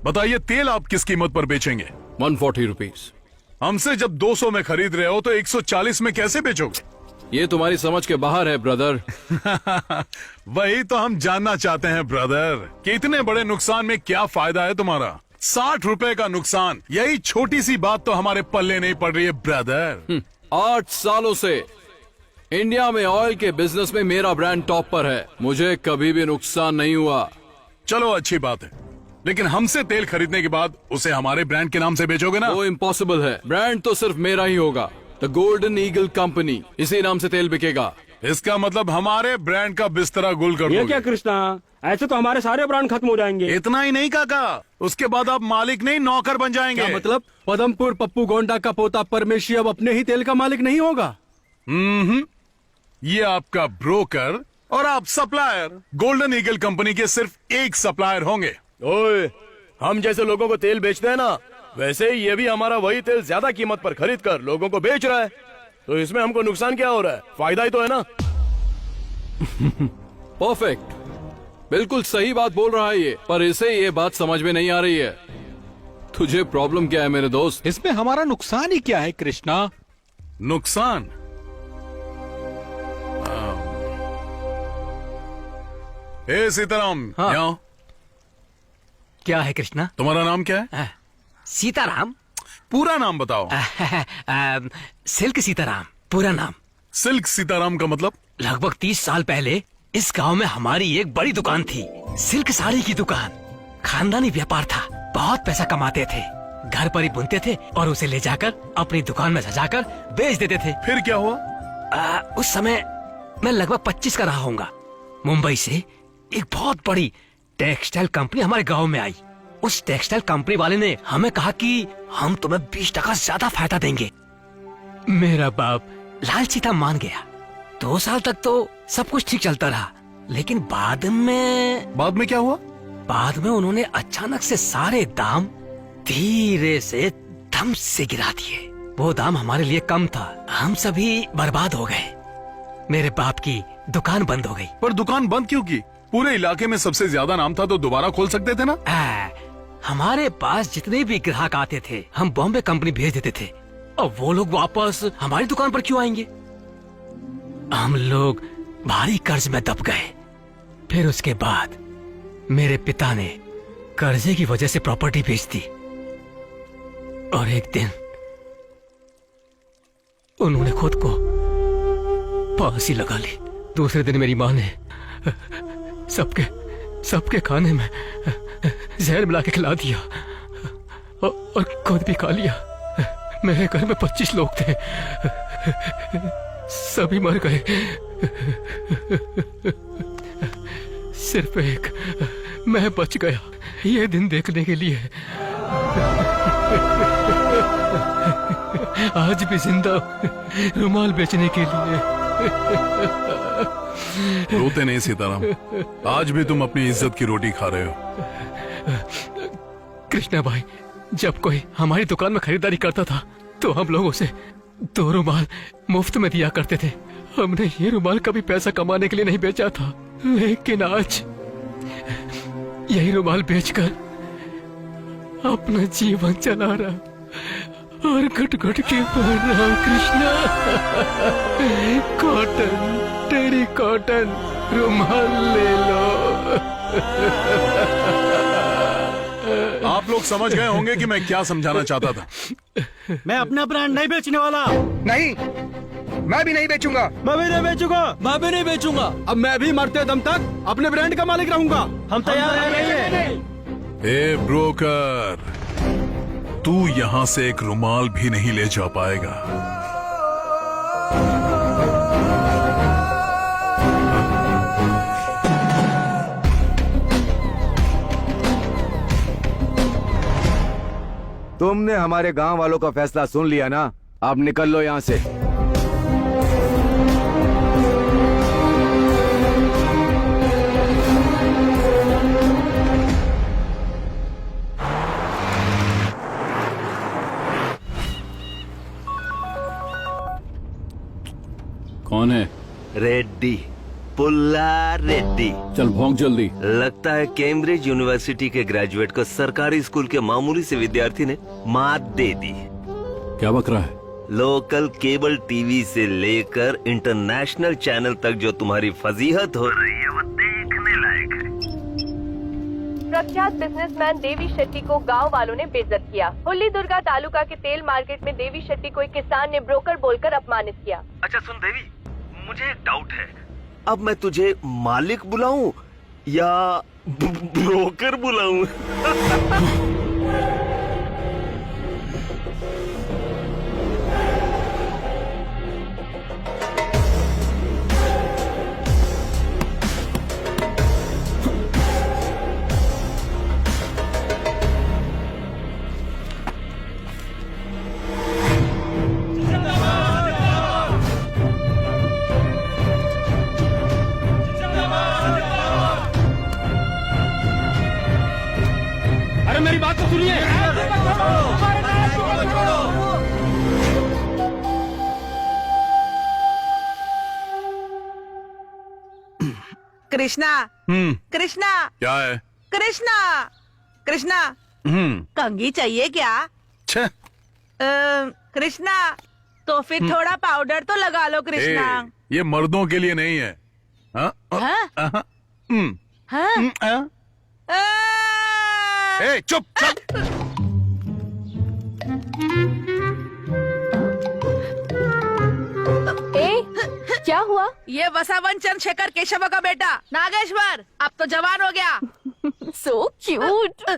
बताइए तेल आप किस कीमत पर बेचेंगे? 140 रुपीज। हमसे जब 200 में खरीद रहे हो तो 140 में कैसे बेचोगे? ये तुम्हारी समझ के बाहर है ब्रदर। वही तो हम जानना चाहते हैं ब्रदर कि इतने बड़े नुकसान में क्या फायदा है तुम्हारा? 60 रुपए का नुकसान, यही छोटी सी बात तो हमारे पल्ले नहीं पड़ रही है ब्रदर। 8 सालों से इंडिया में ऑयल के बिजनेस में मेरा ब्रांड टॉप पर है, मुझे कभी भी नुकसान नहीं हुआ। चलो अच्छी बात है, लेकिन हमसे तेल खरीदने के बाद उसे हमारे ब्रांड के नाम से बेचोगे ना? वो इम्पॉसिबल है, ब्रांड तो सिर्फ मेरा ही होगा, द गोल्डन ईगल कंपनी, इसी नाम से तेल बिकेगा। इसका मतलब हमारे ब्रांड का बिस्तरा गुल कर ये दोगे? क्या कृष्णा, ऐसे तो हमारे सारे ब्रांड खत्म हो जाएंगे। इतना ही नहीं काका, उसके बाद आप मालिक नहीं नौकर बन जाएंगे। क्या मतलब? पदमपुर पप्पू गोंडा का पोता परमेशी अब अपने ही तेल का मालिक नहीं होगा? ये आपका ब्रोकर और आप सप्लायर। गोल्डन ईगल कंपनी के सिर्फ एक सप्लायर होंगे। ओए, हम जैसे लोगों को तेल बेचते हैं ना, वैसे ही ये भी हमारा वही तेल ज्यादा कीमत पर खरीद कर लोगों को बेच रहा है, तो इसमें हमको नुकसान क्या हो रहा है? फायदा ही तो है ना। परफेक्ट, बिल्कुल सही बात बोल रहा है ये, पर इसे ये बात समझ में नहीं आ रही है। तुझे प्रॉब्लम क्या है मेरे दोस्त? इसमें हमारा नुकसान ही क्या है कृष्णा? नुकसान? ए सीताराम, हाँ। यहाँ। क्या है कृष्णा? तुम्हारा नाम क्या है? सीताराम। पूरा नाम बताओ। सिल्क सीताराम पूरा नाम। सिल्क सीताराम का मतलब? लगभग 30 साल पहले इस गांव में हमारी एक बड़ी दुकान थी, सिल्क साड़ी की दुकान। खानदानी व्यापार था, बहुत पैसा कमाते थे, घर पर ही बुनते थे और उसे ले जाकर अपनी दुकान में सजाकर बेच देते थे। फिर क्या हुआ? उस समय मैं लगभग 25 का रहा होऊंगा। मुंबई से एक बहुत बड़ी टेक्सटाइल कंपनी हमारे गांव में आई। उस टेक्सटाइल कंपनी वाले ने हमें कहा कि हम तुम्हें 20% ज्यादा फायदा देंगे। मेरा बाप लालची था, मान गया। 2 साल तक तो सब कुछ ठीक चलता रहा, लेकिन बाद में क्या हुआ? बाद में उन्होंने अचानक से सारे दाम धीरे से धम से गिरा दिए। वो दाम हमारे लिए कम था, हम सभी बर्बाद हो गए। मेरे बाप की दुकान बंद हो गई। पर दुकान बंद क्यों की? पूरे इलाके में सबसे ज्यादा नाम था तो दोबारा खोल सकते थे ना? हमारे पास जितने भी ग्राहक आते थे हम बॉम्बे कंपनी भेज देते थे, और वो लोग वापस हमारी दुकान पर क्यों आएंगे? हम लोग भारी कर्ज में दब गए। फिर उसके बाद मेरे पिता ने कर्जे की वजह से प्रॉपर्टी बेच दी, और एक दिन उन्होंने खुद को फांसी लगा ली। दूसरे दिन मेरी माँ ने सबके खाने में जहर मिला के खिला दिया, और खुद भी खा लिया। मेरे घर में 25 लोग थे, सभी मर गए, सिर्फ एक मैं बच गया ये दिन देखने के लिए। आज भी जिंदा रुमाल बेचने के लिए। रोते नहीं सीताराम, आज भी तुम अपनी इज्जत की रोटी खा रहे हो। कृष्णा भाई, जब कोई हमारी दुकान में खरीदारी करता था तो हम लोग उसे 2 रुमाल मुफ्त में दिया करते थे। हमने ये रुमाल कभी पैसा कमाने के लिए नहीं बेचा था, लेकिन आज यही रुमाल बेचकर अपना जीवन चला रहा और घुट-घुट के पढ़ रहा हूं। कृष्णा, कॉटन, तेरी कॉटन रुमाल ले लो। आप लोग समझ गए होंगे कि मैं क्या समझाना चाहता था। मैं अपना ब्रांड नहीं बेचने वाला। नहीं, मैं भी नहीं बेचूंगा। मैं भी नहीं बेचूंगा। मैं भी नहीं बेचूंगा। अब मैं भी मरते दम तक अपने ब्रांड का मालिक रहूंगा। हम तैयार हैं। ए ब्रोकर, तू यहाँ से एक रुमाल भी नहीं ले जा पाएगा। तुमने हमारे गांव वालों का फैसला सुन लिया ना, अब निकल लो यहाँ से। कौन है? रेड्डी। पुल्ला रेड्डी। चल भोंक जल्दी। लगता है कैम्ब्रिज यूनिवर्सिटी के ग्रेजुएट को सरकारी स्कूल के मामूली से विद्यार्थी ने मात दे दी। क्या बक रहा है? लोकल केबल टीवी से लेकर इंटरनेशनल चैनल तक जो तुम्हारी फजीहत हो रही है वो देखने लायक है। प्रख्यात बिजनेसमैन देवी शेट्टी को गांव वालों ने बेइज्जत किया। हुल्ली दुर्गा तालुका के तेल मार्केट में देवी शेट्टी को एक किसान ने ब्रोकर बोलकर अपमानित किया। अच्छा सुन देवी, मुझे एक डाउट है। अब मैं तुझे मालिक बुलाऊं या ब्रोकर बुलाऊं? अरे मेरी बात तो सुनिए। कृष्णा, कृष्णा, क्या है? कृष्णा, कृष्णा, कंघी चाहिए क्या? छे, कृष्णा, तो फिर थोड़ा पाउडर तो लगा लो कृष्णा। ये मर्दों के लिए नहीं है। हाँ? हाँ? हम्म, हाँ? हाँ? ए, चुप चुप। क्या हुआ? ये वसावन चंद्रशेखर केशव का बेटा नागेश्वर अब तो जवान हो गया। So cute.